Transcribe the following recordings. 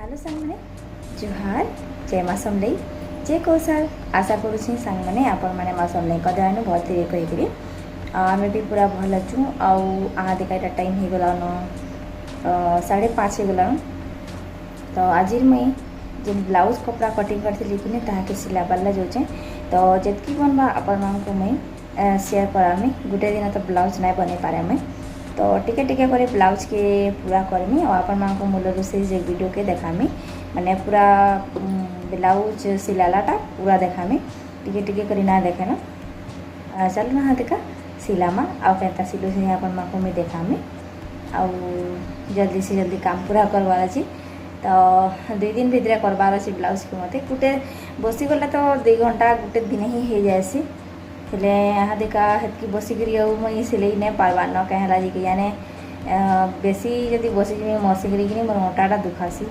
Hello सांग मैंने जुहार जय माँ समलई जय कौशल आशा करुँच सांग मैंने आपण मैंने माँ समलई कदानु भल थे कहीकि आम भी पूरा भल अच्छू आ देखा यहाँ टाइम हो गलान 5:30 हो गलान। तो आज मुई जिन ब्लाउज कपड़ा कटिंग करती कि ताके सिलाबार जाऊे तो जितकी बनवा आपण मानक मुई शेयर करामी। गोटे दिन तो ब्लाउज नहीं बन पारे मुई तो टिके टिके करे ब्लाउज के पूरा करमी और आपण मानक मूल रोसे वीडियो के देखामी माने पूरा ब्लाउज सिलालाटा पूरा देखामी टिके टिके करी ना देखे ना चल ना देखा सिलामा आउ केता सिलु से आपण मानक मुई देखामी आउ जल्दी से जल्दी काम पूरा करवार अच्छी। तो 2 दिन भितर करवार अच्छी ब्लाउज को मत गोटे बसीगला तो 2 घंटा गोटे दिन ही हो जाएसी हेले यहाँ देखा हेतकी बसिकी मुई सिले नहीं पार्बार न कहीं जी जाने बेसी जदि बसिजी मसिकी मोर अटाटा दुखासी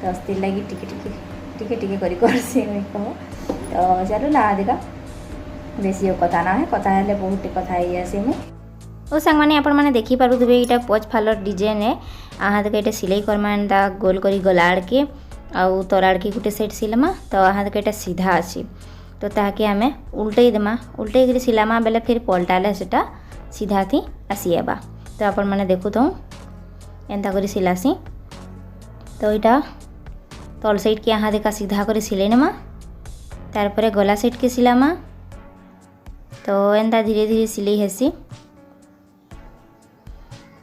तो स्थिर लगी टिके टिके करसी कह तो चलो ना देखा बेसी कथा ना है कथा है बहुत कथा आसी मुई ओ सांग मैंने आपण मैंने देखी पारुथिबे इटा पच फालर डिजाइन है आहा देखा इटा सिलाई करमा एंता गोल करी गलाड़ के आउ तराड़ के गोटे सेट सिलमा तो आहा देखा इटा सीधा अच्छी तो ताकि आमे उल्टे देमा उल्टे कर सिलामा बेले फिर पलटाले सेटा सीधा थी आसीबा। तो आपण मैंने देखु तो एंता करी सिलासी तो इटा तल साइड के यहाँ देखा सीधा कर सिले नेमा तार परे गला साइड के सिलामा तो एंता धीरे धीरे सिलाई हेसी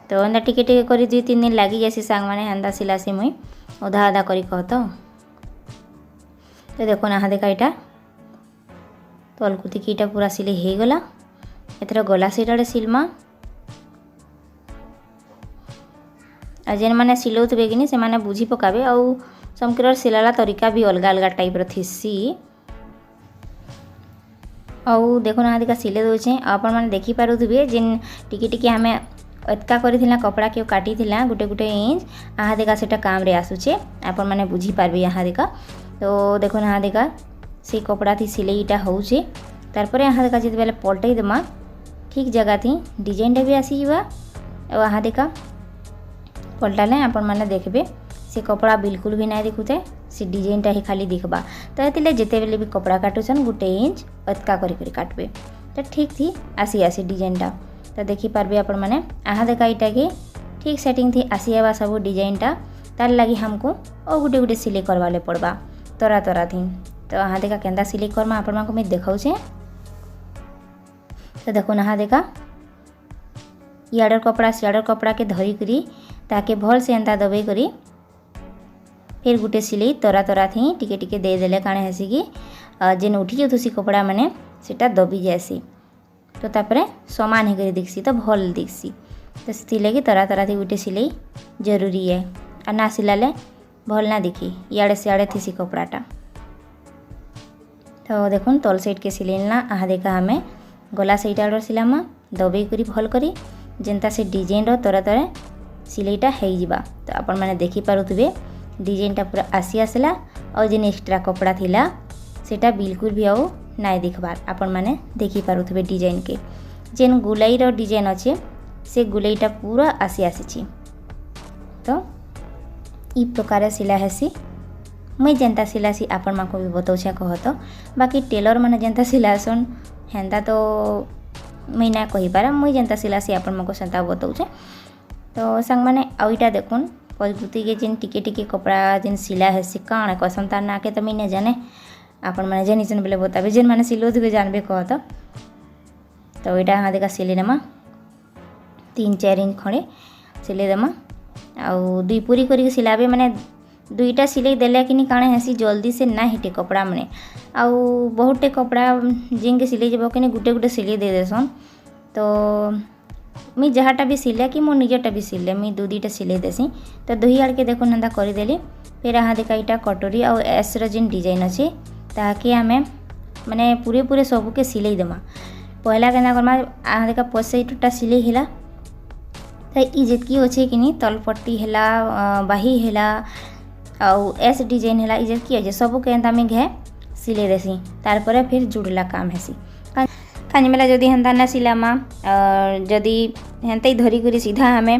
तो एंता टिके टिके करी 2-3 दिन लगी जासी सांग माने एंता सिलासी मुई आधा आधा करी कह तो देखो ना देखा इटा तलकुति कीटा पूरा सिले हो गला एथर गला साइड आड़े सिलमा आ जेन माने सिलौथबे कि से माने बुझी पकाबे आउ समकर सिलाला तरीका भी अलग अलग टाइप रो थिसी आउ देखो ना देखा सिले दोचे आपण माने देखि पारुथबे जेन टिके टिके हमें एतका करिथिला कपड़ा के काटिथिला गोटे गोटे इंच आहा देखा सेटा काम रे आसुचे आपण माने बुझी पारबे यहाँ देखा। तो देखो ना देखा से कपड़ा थी सिलेईटा होचे तार पर यहाँ देखा जिते बेले पलटई देमा ठीक जगह थी डिजाइनटा भी आसीबा और यहाँ देखा पलटाले आपण माने देखबे से कपड़ा बिल्कुल भी नहीं दिखुते से डिजाइनटा ही खाली दिखबा। तो ये जिते बेले भी कपड़ा काटुछन 1 इंच अतका करी काटबे तो ठीक थी आसी डिजाइनटा तो देखी पारबे आपण माने यहाँ देखा इटा के ठीक सेटिंग थी आसीबा सब डिजाइनटा तार लगी हमको और गोटे गोटे सिलाई करवाले पड़बा तरा तरा थी। तो यहाँ देखा केंदा सिलाई करमा आपण मानको मैं देखाऊे तो देखो ना देखा याडर कपड़ा सियाडर कपड़ा के धरी करी ताके भल से एंता दबे करी फिर गोटे सिलाई तरा तरा थी टिके टिके दे देले काणे हेसी कि जेन उठी जाउथुसी कपड़ा माने सेटा दबी जासी तो तापरे समान ही करी दिखसी तो भल दिखसी तो से लगी तरा तरा थी गोटे सिलाई जरूरी है आ ना सिलाले भल ना दिखी याड़े सियाड़े थी कपड़ाटा। तो देखो तल साइड के सिलेना आहा देखा हमें गला साइड आड़ सिलामा दबे करी भल करी जेनता से डिजाइन रो तरह तरह सिलाईटा हो जिबा। तो आपण माने देखि पारुथबे डिजाइनटा पूरा आसी आसला और जेन एक्स्ट्रा कपड़ा थिला सेटा बिल्कुल भी आउ नाइ दिखबार आपण माने देखि पारुथबे डिजाइन के जेन गुलाई रो डिजाइन अच्छे से गुलाईटा पूरा आसी आसीची। तो ई प्रकार सिला हेसी मुई जेनता सिलासी आपण माको भी बताऊे कह तो बाकी टेलर माने जेनता सिलासन हेन्ता तो मुई ना कहि पारा मुई जेनता सिलासी आपण माको सेंता बताऊे। तो सांग माने आउटा देखुन पजबुती के जेन टिके टिके कपड़ा जेन सिला हेसी काण कसम तार ना के तो मुई ने जाने आपण माने जेन इसन बेले बताबे जेन माने सिलोथबे जानबे कह तो एटा हाँ देखा सिले नेमा 3-4 इंच खड़े सिले देमा आउ 2 पूरी करी सिलाबे माने 2टा सिलाई देले कि काणे हेसी जल्दी से ना हिटे कपड़ा माने आउ बहुते कपड़ा जिनके सिलाई जब कि गोटे गोटे सिलाई दे देसन। तो मुई जहाँटा भी सिले कि मो निजटा भी सिले मुई 2-2टा सिलाई देसी तो 2 आड़ के देखो ना करदेली फिर यहाँ देखा इटा कटोरी आउ एस रजिन डिजाइन अच्छे ताकि आमे माने पूरे पूरे सबू के सिलाई देमा पहला केना करमा यहाँ देखा पछेटा सिलाई हिला तो ये जितकी अच्छे कि तलपट्टी हैला बाही हैला आउ एस डिजाइन हैला इजे की अच्छे सबू के एंता में घे सिले देसी तार पर फिर जुड़ला काम हेसी कांज बेला जदि हेन्ता ना सिलामा जदि हेन्ता ही धरी करी सीधा हमें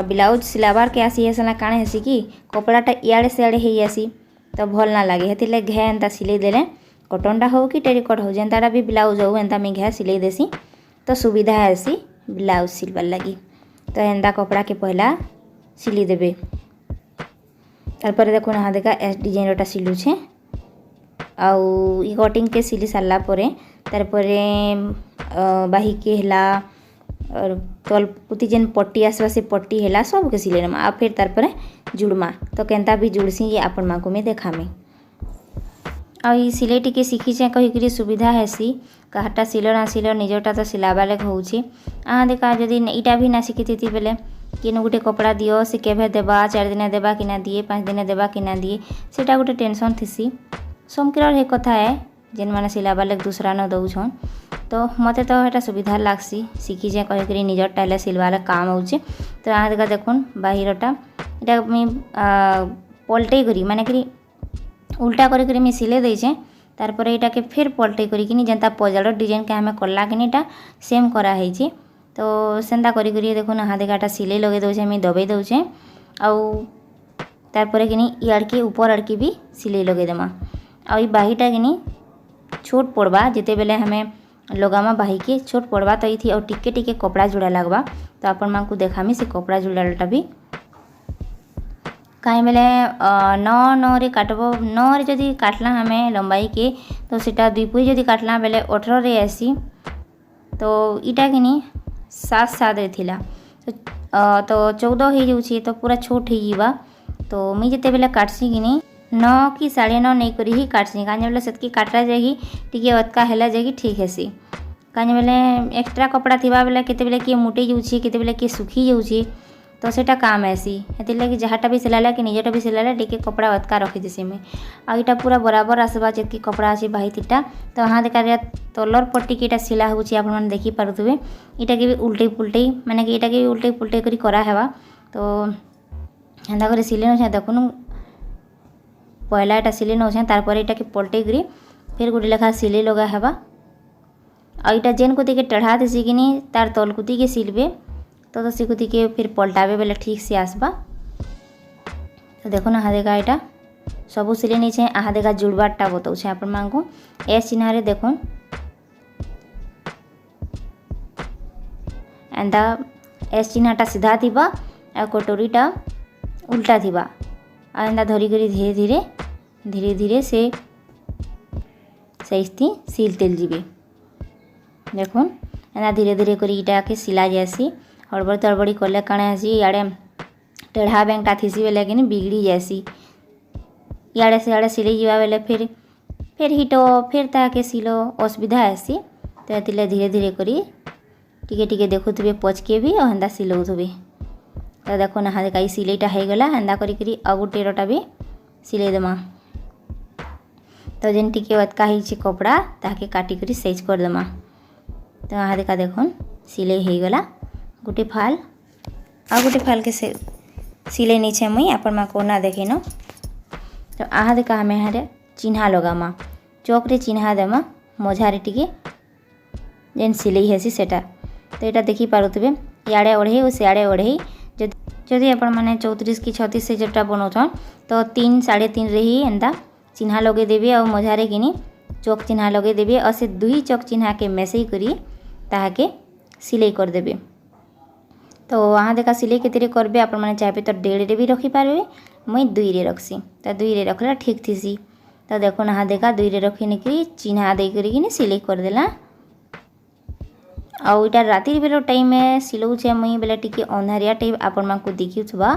ब्लाउज सिलाबार के आसी हेसला काणे हेसी कि कपड़ाटा इयाड़े सियाड़े ही आसी तो भल ना लगे हेतिले घे हेन्ता सिलाई देले कटनटा हो कि टेरिकट हो जेन्ताटा भी ब्लाउज हो हेन्ता मी घे सिलाई देसी तो सुविधा हेसी ब्लाउज सिलबार लगी। तो हेन्ता कपड़ा के पहला सिली देबे तारपर देखो ना देखा एस डिजाइनटा सिलुछे आउ ई कटिंग के सिली सारला परे तारपरे बाही के हला और तल पुती जेन पट्टी आसवा से पट्टी हला सब के सिले नमा आ फिर तारपरे जुड़मा तो केन्ता भी जुड़सी ये आपण माको में देखामे आ ई सिलाई टिके शिखीचे कही करी सुविधा हेसी काहटा सिलो ना सिलो निजटा तो सिलाबा लेक होउची आ देखा जदी इटा भी ना शिखिती बेले किन गोटे कपड़ा दियो से केभे देबा 4 दिन देबा कि ना दिए 5 दिन देबा कि ना दिए सेटा गोटे टेंशन थिसी समकिरर हे कथा है जेन माने सिलाबा लेक दूसरा न दउछन तो मते तो एटा सुविधा लागसी शिखी जे कहि करी निजर टाइले सिलवाले काम होउचे। तो आ देखा देखुन बाहिरटा एटा मी पलटै करी माने करी उल्टा करी करी मी सिले दैछे तारपर एटा के फिर पलटै करी किनी जेंता पजाड़ डिजाइन के हमें करला किनी एटा सेम करा हेछि तो सेंता करी करी देखुन हाँ देखाटा सिलाई लगे दउछे मी दबे दउछे आउ तारपर किनी इयाड़के ऊपर आड़के भी सिलाई लगे देमा आ ई बाहीटा किनी छोट पड़वा जिते बेले हमें लगामा बाही के छोट पड़वा तो ये और टिके टिके कपड़ा जुड़ा लगवा तो आपण मां को देखामी से कपड़ा जुड़ाटा भी कहीं बेले 9 रे काटबो 9 रे जदि काटला हमें लंबाई के तो सेटा 2 पुई जदि काटला बेले 18 रे आसी तो इटा किनी 7 रे थिला तो 14 हो जाउची तो पूरा छोट हो जीवा तो मुई जते बेले काटसी किनी 9 कि 9.5 नहीं करी ही काटसी काजे बेले सेतकी काटला जागी टिके अतका हेला जागी ठीक हेसी काजे बेले एक्स्ट्रा कपड़ा थिबा बेले केते बेले के मुटे जाउची केते बेले के सुखी जाउची तो सेटा काम ऐसी हेति लगी जहाटा भी सिलाला कि निजटा भी सिलाला टिके कपड़ा अतका रखी देसी में आ इटा पूरा बराबर आसबा जेतकी कपड़ा अछि बाही तिटा तो हाँ देखा रे तलर पट्टी के इटा सिला होउची आपण मन देखि पारुथबे इटा के भी उल्टे पुल्टे माने कि इटा के भी उल्टे पुल्टे करी करा हेबा तो हेंदा करे सिले न देखुन पहला एटा सिले न तारपर एटा के पलटे करी फिर गोटे लेखा सिले लगा हेबा आ इटा जेन कुती के टेढ़ा देसी किनी तार तल कुती के सिलबे तो सिकुती के फिर पलटाबे बेले ठीक से आसबा तो देखो ना हाँ देखा एटा सबू सिले नहीं छे आहा देखा जुड़बाटा बताऊे आपण मान को एस चिन्ह देखो एंदा एस चिन्हटा सीधा थिबा आ कटोरीटा उल्टा थिबा आ एंदा धरी करी धीरे धीरे से सही सिलते जीवे देखुन एंदा धीरे धीरे करी इटा के सिला जासी हड़बड़ तड़बड़ी कले काणे आसी इे टेढ़ा बैंगटा थीसी बेले कि बिगड़ी जासी इे सियाड़े सिले जावा बेले फिर हिटो फिर ताके सिलो असुविधा आसी तो ये धीरे धीरे करी टिके टिके देखुवे पचके भी और हेन्दा सिलौथे तो देखो ना हाँ देखा सिलईटा हो गला हेन्दा करी आ गोटेटा भी सिले देमा तो जेन टिके अतका ही कपड़ा ताके काटी करी साइज कर देमा तो हाँ देखा देखो सिले हो गला गोटे फाल आ गोटे फाल के सिले नहीं छे मुई आपण मा कोना देखे न तो आहा देखा हमें हारे चिन्हा लगामा चौक रे चिन्हा देमा मझारे टिके जेन सिलाई हेसी सेटा तो यहाँ देखी पारुथबे इे ओढ़े और सियाड़े ओढ़े जदि आपण मैंने 34 कि 36 से जोटा बनाऊन तो 3 3.5 रे ही एंता चिन्हा लगे देबे और मझारे किनी चौक चिन्हा लगे देबे और से 2 चौक चिन्हा के मेसई करी ताहाके सिलाई कर देबे तो वहाँ देखा सिलाई के करबे आपण मैंने चाहे तो 1.5 रे भी रखी पारे मुई 2 रे रखसी तो 2 रे रखला ठीक थीसी तो देखो ना देखा 2 रे रखी कि चिन्हा दे करी सिलाई कर देला आउ इटा राति बेले टाइम में सिलौछे मुई बेले टिके अंधारिया टाइप आपण मान को देखिउथबा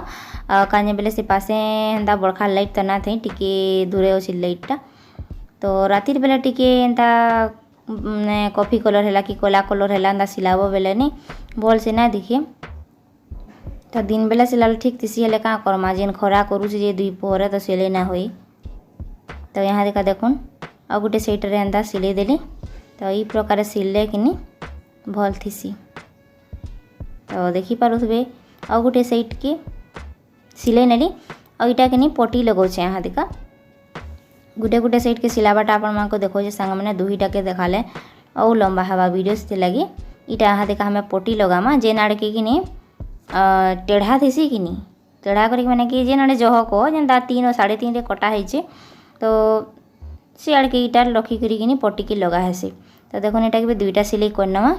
काने बेले से पासे हेंदा बड़खा लाइट त ना थे टिके दूरे अछि लाइटटा तो राति बेले टिके एंता कॉफी कलर हैला कि कोला कलर हैला एंदा सिलाबो बेले नहीं भल से ना देखिए तो दिन बेला सिलाल ठीक तीसी हेले का करमा जेन खरा करू जे 2 पहरे तो सिले ना होई तो यहाँ देखा देखुन आ गोटे सेट रे एंदा सिले देली तो ई प्रकार सिलले किनी भल थीसी तो देखी पारुथबे आ गोटे साइड के सिले नेली और इटा के पटी लगौछे यहाँ देखा गोटे गोटे साइड के सिलाबाटा आपण मान को देखो जे संग मैंने दुईटा के देखाले और लंबा हवा वीडियो से लगी इटा यहाँ देखा हमें पट्टी लगामा जेन आड़े के किनी टेढ़ा थीसी किनी टेढ़ा करी मैंने कि जेन आड़े जह को जेनता 3 और 3.5 कटा है तो सी आड़ के इटा रखी करी पट्टी की लगा है। तो देखो यहाँ के दुईटा सिलाई करनमा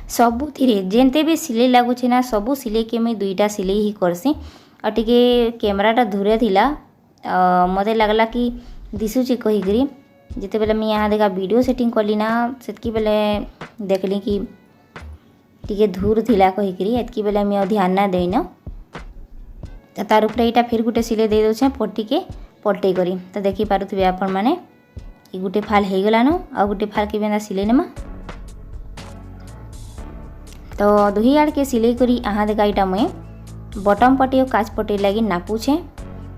सबुथिरे जेनते भी सिलाई लगुच ना सबू सिलाई के मुई दुईटा सिलाई ही करसी और टिके कैमराटा दूरे थिला मते लगला कि दिशुची कहीकरी जिते बेले मैं यहाँ देखा वीडियो सेटिंग कली ना सेतकी बेले देखली कि टिके धूर थिला कहीकरी एतकी बेले मैं ध्यान ना देना तो तार उपरे यहाँ फिर गोटे सिलाई दे दे पट्टी के पलटई करी। तो देखी पारुथिबे आपण माने कि गोटे फाल हो गलान आ गोटे फाल के बेंदा सिलाई नेमा तो दुही आड़ के सिलाई करी यहाँ देखा यहाँ मुई बटम पट्टी और काच पट्टी लगी नापुछे।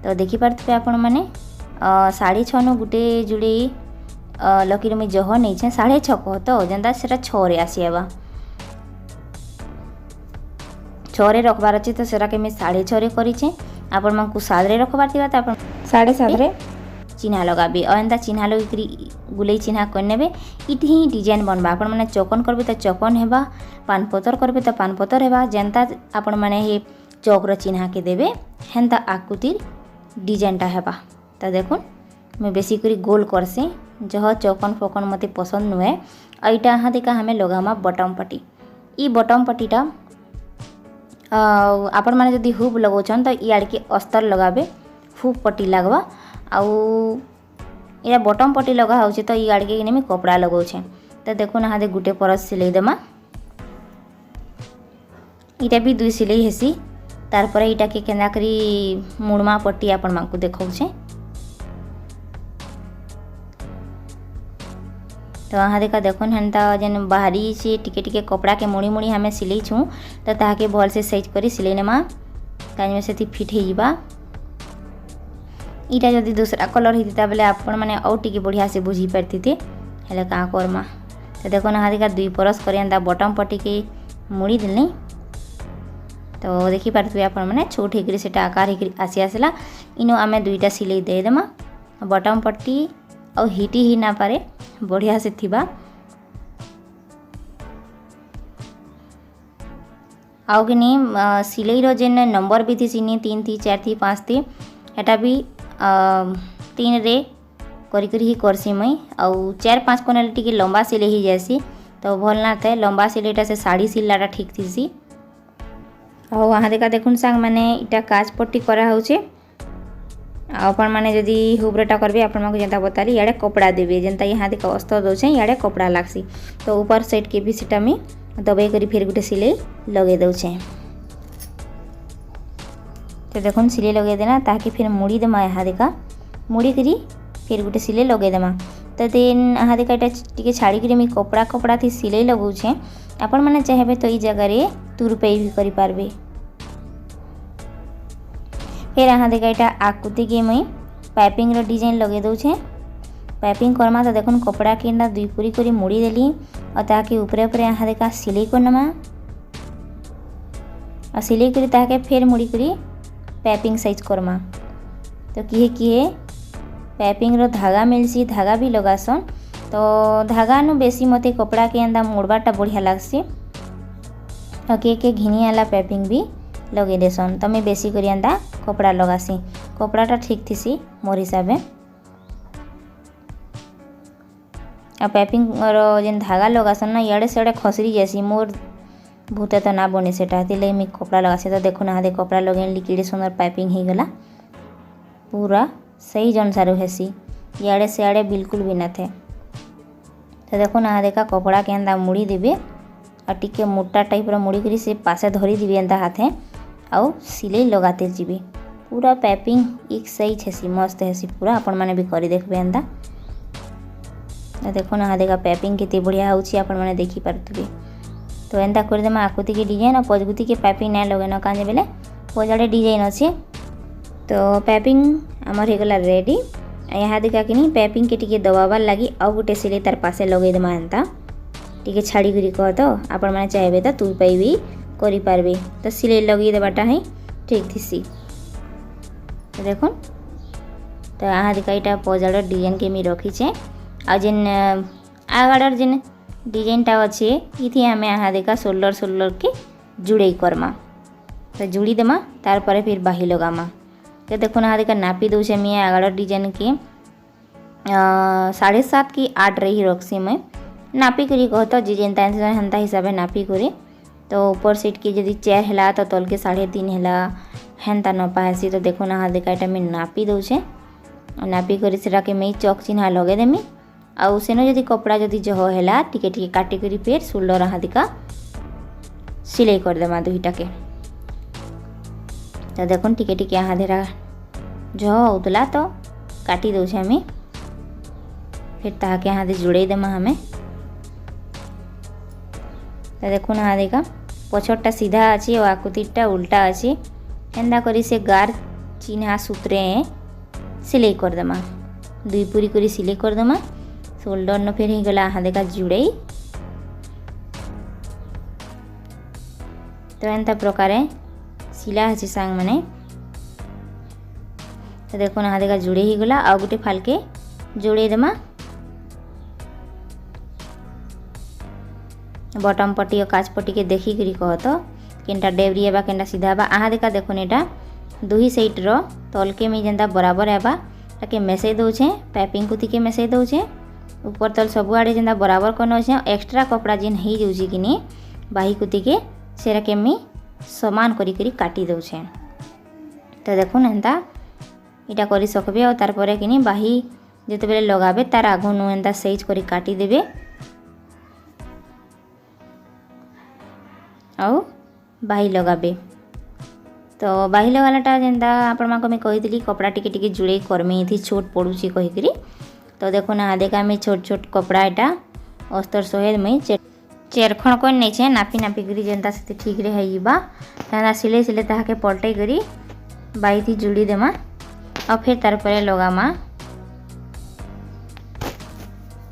तो देखी पारुथिबे आपण माने 6.5 नु गोटे जुड़े लकीर मुई जह नहीं 6.5 कह तो जेनता सेटा 6 रे आसीबा 6 रे रखबार अच्छे तो सेटा के मैं 6.5 रे करिछे आपण मानकु 7 रे रखबार थिबा तो आपण 7.5 रे चिन्हा लगाबे और एंता चिन्हा लगी गुलई चिन्हा करने इटी ही डिजाइन बनवा आपण माने चौकन करबे तो चौकन हेबा पानपतर करबे तो पानपतर हेबा जेनता आपण माने हे चौकर चिन्हा के देबे हेंता आकृतिर डिजाइनटा हेबा। तो देखुन मैं बेसी करी गोल करसी जह चौकन फोकन मते पसंद नुहे एटा यहाँ देखा हमें लगामा बटम पट्टी ई बटम पट्टीटा आपण माने जदि हुब लगाउछन तो इयाड़ के अस्तर लगाबे हुब पट्टी लगवा आउ या बटम पट्टी लगा हो तो ये आड़ के मैं कपड़ा लगाऊे। तो देखो ना दे गोटे परस सिलाई देमा इटा भी 2 सिलाई हेसी तार पर इटा के केना करी मुड़मा पट्टी आपण मानकु देखाऊे। तो यहाँ देखा देखो हेन्ता जेन बाहरी से टिके टिके कपड़ा के मुड़ी मुड़ी हमें सिलाई छूँ तो ताके भल से साइज करी सिलाई नेमा कहीं से फिट होगा। इटा जदि दूसरा कलर होता बेले आपण मैंने आउ टिके बढ़िया से बुझी पारती थे हेले क्या करमा। तो देखो ना देखा 2 परस कर बटम पट्टी के मुड़ी देनी तो देखी पारे आपण मैंने छोट होकर से आकार होकर आसी आसला इनो आम 2टा सिलाई देदेमा बटम पट्टी और हिटी ही ना पारे बढ़िया से थिबा आउ कि सिलाई जेन नंबर भी थी 3 थी 4 थी 5 थी एटा भी 3 रे करी ही करसी मुई आउ 4-5 कोने टिके लंबा सिलाई ही जासी तो भल ना थे लंबा सिलाईटा से साड़ी सिलाटा ठीक थी। और वहाँ देखा देखुन सांग मैंने इटा काच पट्टी करा होचे आपण मैंने जदि हुब्रेटा करबे आपण को जेंता बताली याडे कपड़ा देबे जेंता यहाँ देखा अस्तर दोछे याडे कपड़ा लागसी तो ऊपर साइड के भी सीटा में दबाई करी फिर गोटे सिलाई लगे दउछे। तो देखुन सिलाई लगे देना ताकि फिर मुड़ी देमा यहाँ देखा मुड़ी करी फिर गोटे सिलाई लगे देमा। तो देन यहाँ देखा यहाँ टे छाड़ी करी कपड़ा कपड़ा थी सिलाई लगाऊे आपण मैंने चाहे तो ये जगह तुरपाई भी करि पारबे। फिर यहाँ देखा यहाँ आकृति के मुई पाइपिंग डिजाइन लगे दउछे पाइपिंग करमा। तो देखुन कपड़ा के 2 पूरी करी मुड़ी देली और ताकि ऊपरे ऊपरे यहाँ देखा सिलाई करनमा और सिलाई करी ताकि फिर मुड़ी करी पाइपिंग साइज करमा। तो किए पाइपिंग रो धागा मिलसी धागा भी लगासन तो धागा नु बेसी मते कपड़ा के अंदा मोड़बाटा बढ़िया लागसी और के घिनी आला पाइपिंग भी लगे देसन तो मैं बेसी करी अंदा कपड़ा लगासी कपड़ाटा ठीक थीसी मोर हिसाबे। आ पाइपिंग रो जेन धागा लगासन ना इड़े से खसरी जासी मोर भूते तो ना बने सेटा लगे मैं कपड़ा लगासी। तो देखो ना कपड़ा लगे केड़े सुंदर पाइपिंग हो गला पूरा सही जनसार हेसी इड़े से आड़े बिल्कुल भी ना थे। तो देखो ना देखा कपड़ा के अंदा मुड़ी देबे और टिके मोटा टाइप रो मुड़ी करी से पासे धरी देबे अंदा हाथे आउ सिलाई लगाते जीबे पूरा पाइपिंग एक सही हेसी मस्त हेसी पूरा आपण माने भी करी देखबे अंदा। तो देखो ना देखा पाइपिंग केते बढ़िया होची आपण माने देखि पारथुबे। तो एंता कर देमा आकृति के डिजाइन और पजगुती के पाइपिंग ना लगेन काजे बेले पजाड़े डिजाइन अच्छे। तो पाइपिंग आमर हो गला रेडी यहाँ देखा कि नहीं पाइपिंग के टिके दबाबार लगी आउ गोटे सिलाई तार पासे लगे देमा एंता टिके छाड़ी करी कह तो आपण माने चाहे तो तुरपाई भी करि पारबे। तो सिलाई लगे देवाटा ही ठीक थीसी। तो देखो तो यहाँ देखा यहाँ पजाड़ डिजाइन के मी रखीचे आ जेन आगड़र जेन डिजाइनटा अच्छे इथि आम यहाँ देखा सोल्डर के जुड़े करमा तो जुड़ी देमा तार पर फिर बाही लगामा। तो देखो ना देखा नापी दूचे मैं आगड़र डिजाइन के 7.5 की 8 रही रखसी मैं नापी करी कह तो जी जेनता हेन्ता हिसाब से नापी करी तो ऊपर सीट की जदि 4 है तो तल के 3.5 है हेन्ता नपा हेसी। तो देखो ना देखा यहाँ मैं नापी दूचे नापी कर के मैं चक चिन्ह लगेदेमी आउ सेन जदि कपड़ा जदि जह है टिके टिके काटी करी फिर शोल्डर हादिका सिलाई करदेमा दुईटा के। तो देखो टिके टिके यहाँ धेरा जह होता तो काटी दौचे हमें फिर ताके यहाँ दे जुड़े देमा हमें। तो देखो ना देखा पछटा सीधा अच्छी और आकुतिटा उल्टा अच्छी एंदा करी से गार चिन्हा सूत्रे सिलाई करदेमा दुई पूरी करी सिलाई करदेमा शोल्डर न फिर गला यहाँ देखा जुड़े। तो एंता प्रकार सिला है सांग मैंने। तो देखो ना देखा जुड़े ही गला आ गोटे फालके जोड़े देमा बटम पट्टी और काच पट्टी के देखी करी कह तो केनटा डेवरी है केनटा सीधा है आहा देखा देखो एटा दुही साइड रो तलके में जेनता बराबर है ताके मेसई दौचे पाइपिंग कुती के मेसई दौचे ऊपर तल सबुआड़े जेनता बराबर करने एक्स्ट्रा कपड़ा जेन हो जाऊँगी कि नहीं बाही कुती के सेरा के मैं समान करी करी काटी दौचे। तो देखो एंता इटा करी सकबे और तार परे कि नहीं बाही जिते बेले लगाबे तार आगु नु एंता साइज करी काटी देबे और बाही लगाबे। तो बाही लगालाटा जेनता आपण माको मैं कही कपड़ा टिके टिके जुड़े करमी थी छोट पड़ुची कहीकरी। तो देखो ना देखा मैं छोट छोट कपड़ा एटा अस्तर सहित मैं चेरखण कर नहीं नापी नापी करी जेनता से ठीक रे होइबा ताना सिले सिले ताके पलटै करी बाही थी जुड़ी देमा और फिर तार परे लगामा।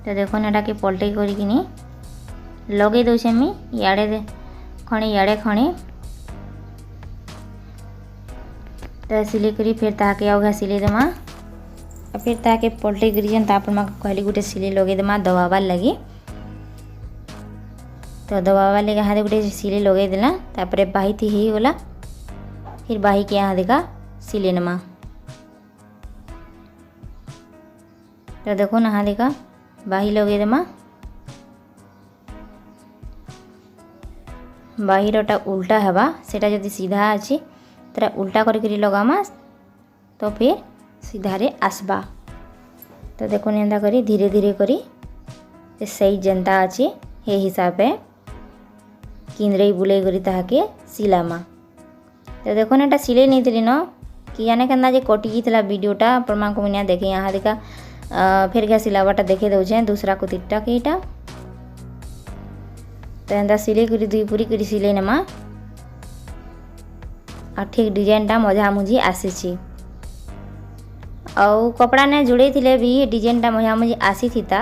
तो देखो ना एटा के पलटै करी कि नहीं लगे दउछे मी याड़े खणी याड़े खणी तो सिले करी फिर ताके आउ सिले देमा फिर ताके पलटे करी जेनता आपण मा कहली गोटे सिले लगे देमा दबाबार लगी। तो दबाबार लगे यहाँ गोटे सिले लगे देला तापरे बाही थी ही गला फिर बाही के यहाँ देखा सिले नमा। तो देखो ना यहाँ देखा बाही लगे देमा बाहिरटा उल्टा हवा सेटा जदि सीधा अच्छी तेरा उल्टा करी लगामा तो फिर सीधा रे आसबा। तो देखो एंता करी धीरे धीरे करी सही जनता अच्छी हे हिसाब से किंद्रे बुले करी ताके सिलामा। तो देखो ना सिले नहीं थी न कि जाने के कटि गला वीडियोटा आपण को मैंने देखे यहाँ देखा फिर क्या सिलावाटा देखे दौचे दूसरा को तिट्टा के इटा। तो एंता सिले करी दुई पूरी करी सिले नमा और ठीक डिजाइनटा मझा मुझी आसी आउ कपड़ा ने जुड़े थिले भी डिजाइनटा मझा मुझी आसी थीता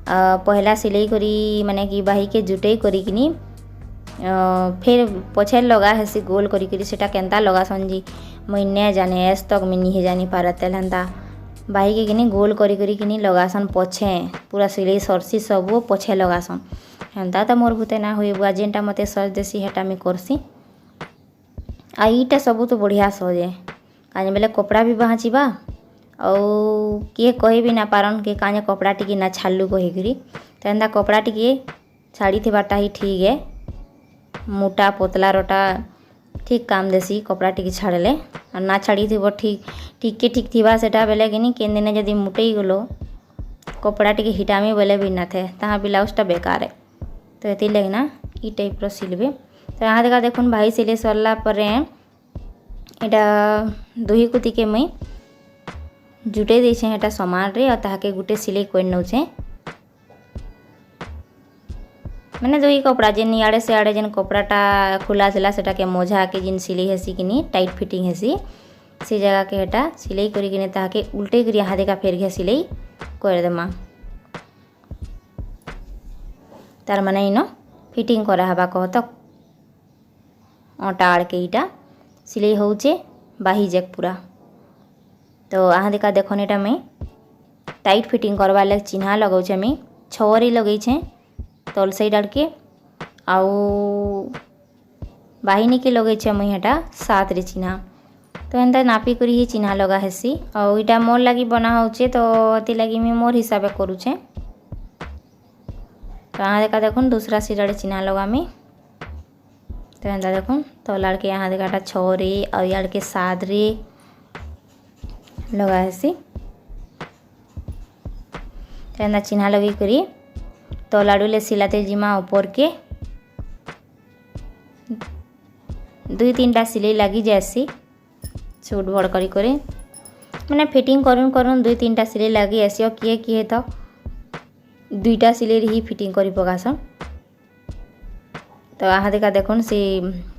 पहला सिलाई करी माने कि बाही के जुटे करी किनी फिर पछे लगा हेसी गोल करी करी सेटा केनता लगा संजी महीने जाने एस तक मिनी हे जानी पारतेल हंता बाही के किनी गोल करी करी किनी लगासन पछे पूरा सिलाई सरसी सब पछे लगासन हेन्ता तो मोर भूते ना हुए बुआ जेनटा मते सज देसी हेटा मैं करसी आ ईटा सब तो बढ़िया सजे काजे बेले कपड़ा भी बाँचीबा और किए कही भी ना पारन के काजे कपड़ा टिके ना छालू कहीकरी। तो एंता कपड़ा टिके छाड़ी थेबाटा ही ठीक है मोटा पतला रोटा ठीक काम देसी कपड़ा टिके छाड़ले और ना छाड़ी थी ठीक टिके ठीक थिबा सेटा बेले कि केन दिन जदि मुटई गलो कपड़ा टिके हिटामी बेले भी ना थे ता ब्लाउजटा बेकार है। तो ये लगे ना ई टाइप सिलबे। तो यहाँ देखा देखो भाई सिले सरला पर एटा दुही कुती के मुई जुटे देछे एटा समान रे और ताके गुटे सिलाई कर नौछे मैंने दुही कपड़ा जेन इयाड़े से आड़े जेन कपड़ाटा खुला थिला सेटा के मझा के जिन सिलाई हेसी कि टाइट फिटिंग हेसी से जगह के एटा सिलाई करी कि ताके उल्टे करी यहाँ देखा फेर घे सिलाई कर देमा तार माने इन फिटिंग करा हबा कह तो अटा आड़ के इटा सिलाई होचे बाही जक पूरा। तो यहाँ देखा देखो एटा मैं टाइट फिटिंग करवा लगे चिन्हा लगाऊे मैं 6 लगेछे तल साइड आड़के आउ बाहिनी के लगेछे मुई हेटा 7 रे चिन्हा तो एंता नापी करी ही चिन्हा लगा हेसी और इटा मोर लगी बना होचे तो अति लगी मैं मोर हिसाब से करूचे। तो यहाँ देखा देखुन दूसरा साइड आड़े चिन्हा लगामी तो एंता देखुन तो लड़के यहाँ देखाटा 6 रे और यार के 7 रे लगा हेसी तो एंता चिन्हा लगी करी तो लाडूले सिलाते जिमा ऊपर के 2-3टा सिलाई लगी जासी छोट बड़ करी करे मैंने फिटिंग करूँ 2-3टा सिलाई लगी आसी और किए तो 2टा सिलाई ही फिटिंग करी पकासन। तो यहाँ देखा देखुन से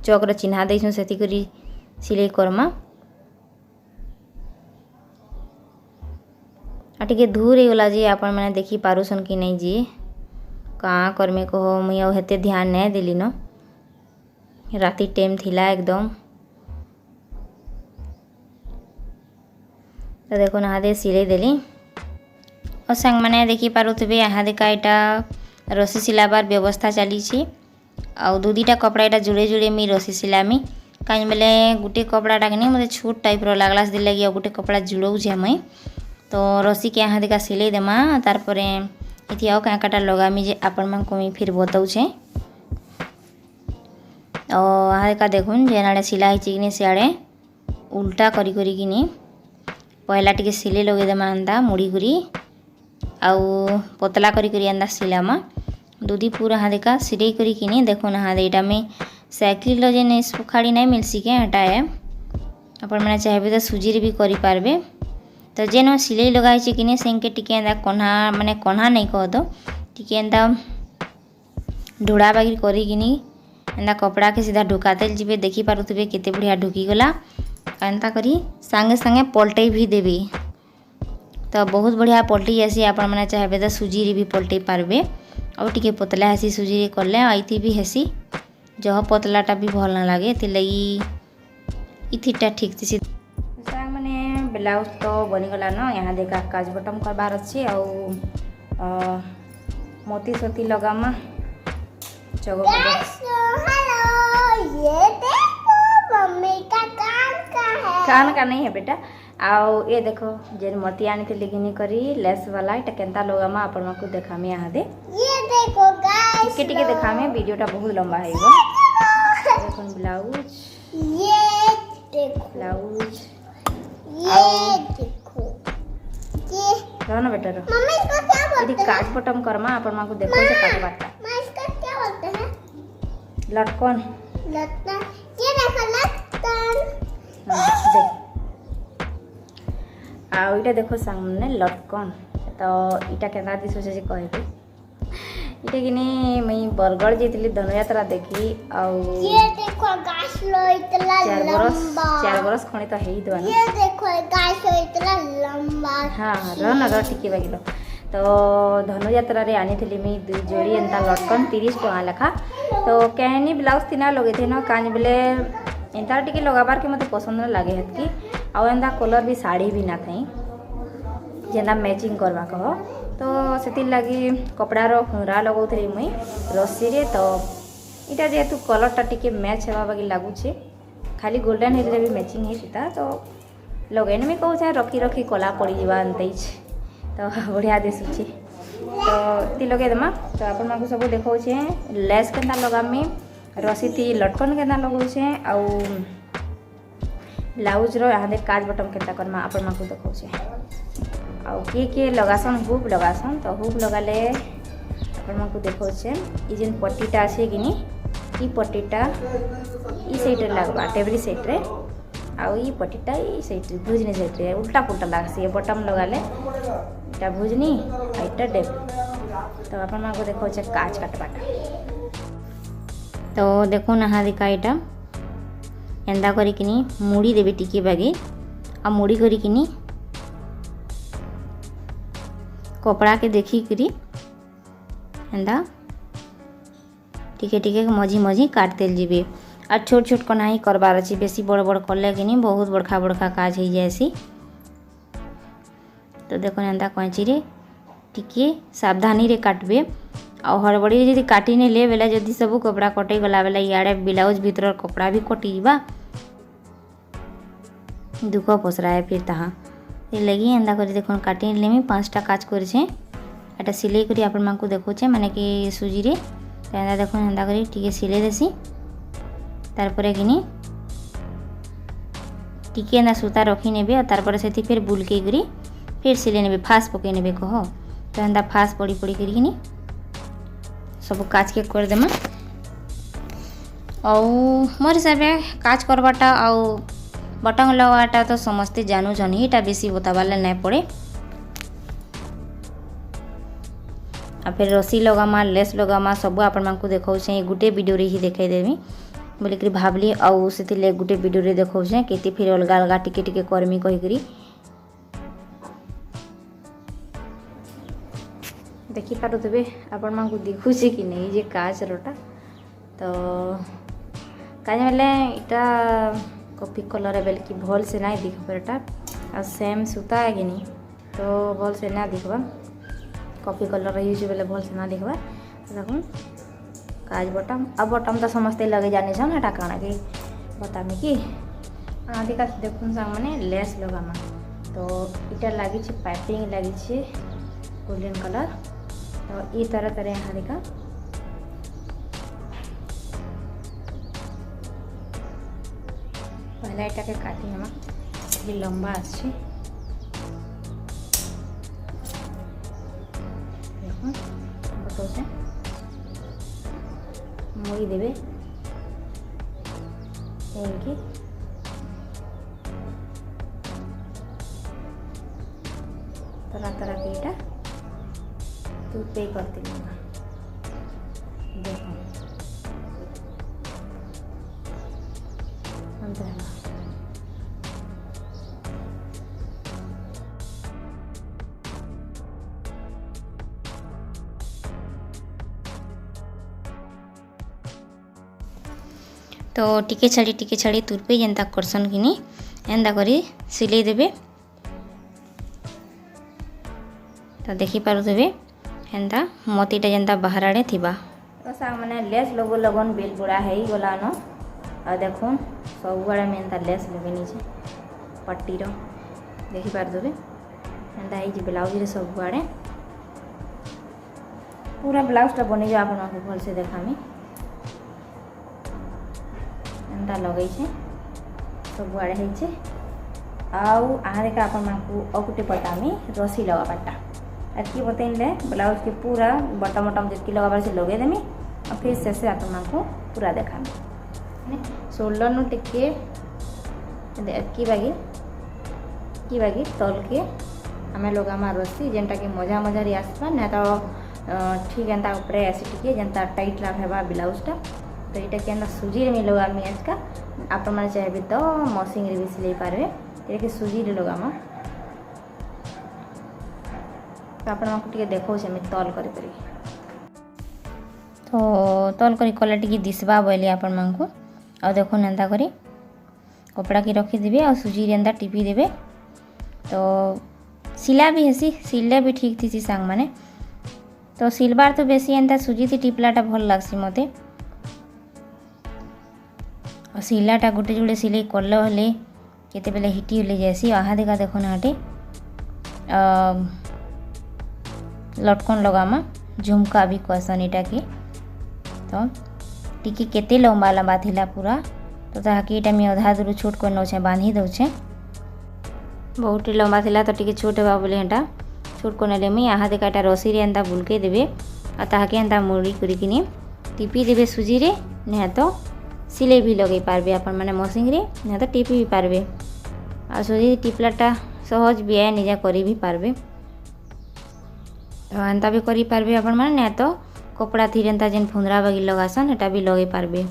चौकर चिन्हा देछुं सेति करी सिलाई करमा आ टिके धूर होगला जे आपण मैंने देखी पारुसन कि नहीं जी कहाँ करमे कहो मुई और हेते ध्यान नहीं देली न राति टाइम थिला एकदम। तो देखो ना दे सिलाई देली और संग मैंने देखी पारुथबे यहाँ देखा यहाँ रसी सिलाबार व्यवस्था चली आउ 2-2टा कपड़ा यहाँ जुड़े जुड़े मी रसी सिलामी कहीं बेले गोटे कपड़ाटा कि मतलब छोट टाइप लग्ला से लगी गोटे कपड़ा जुड़ौछे मुई तो रसी के यहाँ देखा सिलाई देमा तार इति आउ क्या काटा लगामी जे आपण मन को फिर बताऊे। और यहाँ देखा देखुन जेन आड़े सिलाई कि सियाड़े उल्टा करी कि पहला टिके सिलाई लगे देमा एंता मुड़ी करी आउ पतला करी एंता सिलामा दूधी पूरा हाँ देखा सिलाई करी कि देखो ना हाँ यहाँ में साइकिल जेन सुखाड़ी नहीं मिलसी के हटा है अपन मैंने चाहे तो सुजी भी करि पारबे। तो जेन सिलाई लगाई कि सेंके टिके एंता कन्हा माने कन्हा नहीं कह दो टिके एंता ढोड़ा बागिर करी एंता कपड़ा के सीधा ढुकाते जीवे देखी पारुथबे केते बढ़िया ढुकी गला एंता करी सांगे सांगे पलटई भी देवी तो बहुत बढ़िया पलटई आसी आपण मैंने चाहे तो सुजी भी पलटई पारबे और टिके पतला हेसी सुजी कले आईथी भी हेसी जह पतलाटा भी भल ना लगे लगी इथिटा ठीक थी मैंने ब्लाउज तो बनीगला न यहाँ देखा काज बटम करबार अच्छे मोती सोती लगामा चगो कान का नहीं है बेटा आओ ये देखो जेन मोती आनी थी लेकिन करी लेस वाला इटा केंता लगामा आपण माको देखा में यहाँ दे ये देखो गाइस टिके टिके देखा में वीडियोटा बहुत लंबा है देखो ब्लाउज ये देखो ब्लाउज ये देखो ये रहो ना बेटा रहो मम्मी इसको क्या बोलते हैं काज बटम करमा आपण माको देखो से काट बाटा मैं इसका क्या बोलते हैं लटकन लटकन ये देखो लटकन देख आ इटा देखो सामने लटकन तो इटा केना दिसो जे कहबे इटा किने मई बरगढ़ जेतली धनुयात्रा देखी आउ ये देखो गाछ लो इतना लंबा 4 बरस खणी तो हेई दवा ये देखो गाछ लो इतना लंबा हां रन र टिके बागिलो तो धनुयात्रा रे आनी थली मई 2 जोड़ी एंता लटकन 30 टका लखा तो कहनी ब्लाउज तीना लगे थे न काज बेले एंता टिके लगाबार के मते पसंद न लागे हेतकी आउ एंता कलर भी साड़ी भी ना थई जेना मैचिंग करवा कहो तो सेति लगी कपड़ा रो हुरा लगौथली मुई रस्सी रे तो इटा जेतु कलरटा टिके मैच हेबा बागी लागुछे खाली गोल्डन हेले भी मैचिंग हेता तो लगेन में कहू चाहे रखी रखी कला पड़ी जीवा अंतई तो बढ़िया दिसुछे तो ती लगे देमा तो आपण माको सब देखौछे लेस केना लगामी रस्सी ती लटकन केना लगौछे आउ ब्लाउज रो यहाँ काज बटम केता करमा आपण माको देखौछे आउ किए लगासन हुक लगासन तो हुक लगाले आपण माको देखौछे ई जेन पट्टीटा आछे किनी ई पट्टीटा ई साइड रे लागबा टेबरी साइड रे आउ ई पट्टीटा ई साइड रे भुजनी साइड रे उल्टा पुल्टा लागसी बटम लगाले इटा भुजनी आ इटा डेब तो आपण माको देखौछे काज काटबाटा तो देखो ना दिखा इटा एंदा करिकिनी मुड़ी देबे टिके बागे आ मुड़ी करिकिनी कपड़ा के देखी करी एंदा टिके टिके मझी मझी काटते जीवे और छोट छोट कनाही करबार अच्छी बेसी बड़ बड़ करले कि बहुत बड़का बड़का काज हो जाएसी तो देखो एंदा कैंची रे टिके सावधानी रे काटबे आ हड़बड़ी जदि काटी नेले बेले जदि सब कपड़ा कटे गला बेले इआड़े ब्लाउज भीतर कपड़ा भी कटिवा दुख पसराए फिर ताहा लगी एंदा कर देखो काटी नेले मैं 5टा काज करछे एटा सिलाई करी आपण मानकु देखौछे माने कि सुजी रे एंदा देखो एंदा करी टिके सिलाई देसी तार परे किनी टिके एंदा सूता रखी नेबे और तार परे सेति फिर बुलके करी फिर सिलाई नेबे फास पके नेबे कह तो एंदा फास पड़ी पड़ी करी किनी सब काज के कर देमा और मोर हिसाब काज करवाटा आउ बटन लगाटा तो समस्ते जानू जन हीटा बेसी बताबाले नहीं पड़े आ फिर रसी लगामा लेस लगामा सब आपण मानकु देखौछे गुटे वीडियो रे ही देखाई देबी बोली कि भाबली आउ सेति ले गुटे वीडियो रे देखौछे केते फिर अलगा अलगा टिके टिके करमी कहि करी देखि पारो तबे आपण मानकु देखुछे कि नहीं जे काज रोटा तो काज मेले इटा कॉफी कलर बेल कि भल से नहीं दिख परटा आ सेम सूता है कि नहीं तो भल से ना दिखबा कॉफी कलर यूज बेले भल से ना दिखबा देखो काज बटम अब बटम तो समस्ते लगे जाने छन हटा काना कि बतामी कि आदिका देखुन संग माने लेस लगामा तो इटा लागी छी पाइपिंग लागी छी गोल्डन कलर तो ई तरह तरह यहाँ देखा पहला एटा के काटी हमा ये लंबा अच्छे देखो बतो से मोई देबे इनकी तरह तरह की इटा तू पे करती हूँ देखो अंदर तो टिके छाड़ी तुरपे जेनता करसन किनी एंदा करी सिलाई देबे तो देखि पारुथबे एंदा मोतीटा जेनता बाहर आड़े थिबा तो सांग माने लेस लोगो लगन बेल बुड़ा है गला न आ देखुन सब बड़ा में एंता लेस लगेनी छे पट्टी रो देखि पारुथबे एंदा ही जे ब्लाउज रे सब बड़े पूरा ब्लाउज टा बनि जा आपन को भल से देखामी एंता लगे सब आड़े है आउ आहा देखा आपण मानकु अकुटे बतामी रसी लगाबाटा अटकी बतैले ब्लाउज के पूरा बटम बटम जितकी लगाबार से लगे देमी और फिर शेष आपण मानकु पूरा देखामी शोल्डर नु टिके की बागी तल के आमे लगामा रसी जेनटा के मजा मजा रे आसबा ना तो ठीक एंता ऊपर आसी टिके जेनता टाइट लागबा ब्लाउज टा तो यहाँ के सुजी में लगामी आज का आपण मैंने चाहिए तो मशीन रे भी सिलाई पारे ये सुजी रे लगामा तो आप देखो तल कर तो तल करी कला टी दिशा बोली आपण मानकु आ देखो एंता करी कपड़ा की रखीदेवे आ सुजी रे एंता टिपी देवे तो सिला भी हेसी सिले भी ठीक थी सांग माने तो सिलबार तो बेसी एंता सुजी थी टिपलाटा भल लागसी मते और सिलाटा गोटे जोड़े सिलाई कल हेले केते बेले हिटी हेले जासी आहा देखा देखो ना हटे लटकन लगामा झुमका भी कहसन इटा के तो टिकी केते लंबा लंबा थिला पूरा तो ताकि इटा में आधा दूर छोट कर नौ बांधी दौचे बहुत लंबा थिला तो टिके छोट हेबा बोले एटा छोट कर नेले मैं आहा देखा रसी रे एंता बुलके देबे आ ताके एंता मुड़ी करिकिनी टिपी देबे सुजी रे नहीं तो सिलाई भी लगे पारबे आपण माने मशीन रे नहीं तो टिपी भी पारबे आ सुजी टिपलाटा सहज भी निजा करी भी पारबे एंता भी करी पारबे आपण माने नहीं तो कपड़ा थी एंता जेन फुंदरा बागी लगासन एटा भी लगे पारबे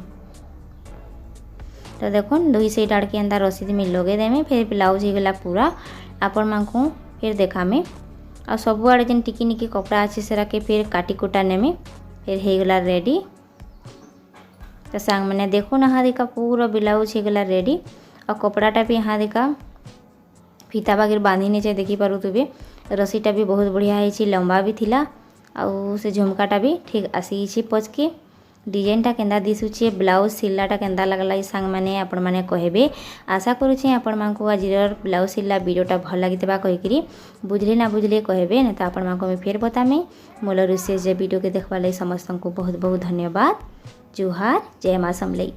तो देखुन दुई साइड आड़ के एंता रसी में लगे देमे फिर ब्लाउज हो गला पूरा आपण मानकु फिर देखामे आ सब आड़े जेन टिकी निकी कपड़ा अच्छे सेरा के फिर काटी कुटा नेमे फिर हो गला रेडी तो सांग मैंने देखो ना हाँ देखा पूरा ब्लाउज हो गला रेडी और कपड़ाटा भी हाँ देखा फीता बागिर बांधी नहीं चाहिए देखी पारू तुबे रसीटा भी बहुत बढ़िया है, लंबा भी थिला आउ से झुमकाटा भी ठीक आसी पचके। डिजाइनटा केंदा दिशुचे, ब्लाउज सिलाटा केंदा लगला सांग मैंने आपण मैंने कहबे। आशा करुचे आपण मानकु आज ब्लाउज सिला वीडियोटा भल लगितबा कहिकरी बुझले ना बुझले कहबे ना, तो आपण मानकु मैं फेर बतामी। मोर विशेष वीडियो के देखबा लई समस्त को बहुत बहुत धन्यवाद। जुहार, जय माँ समलई।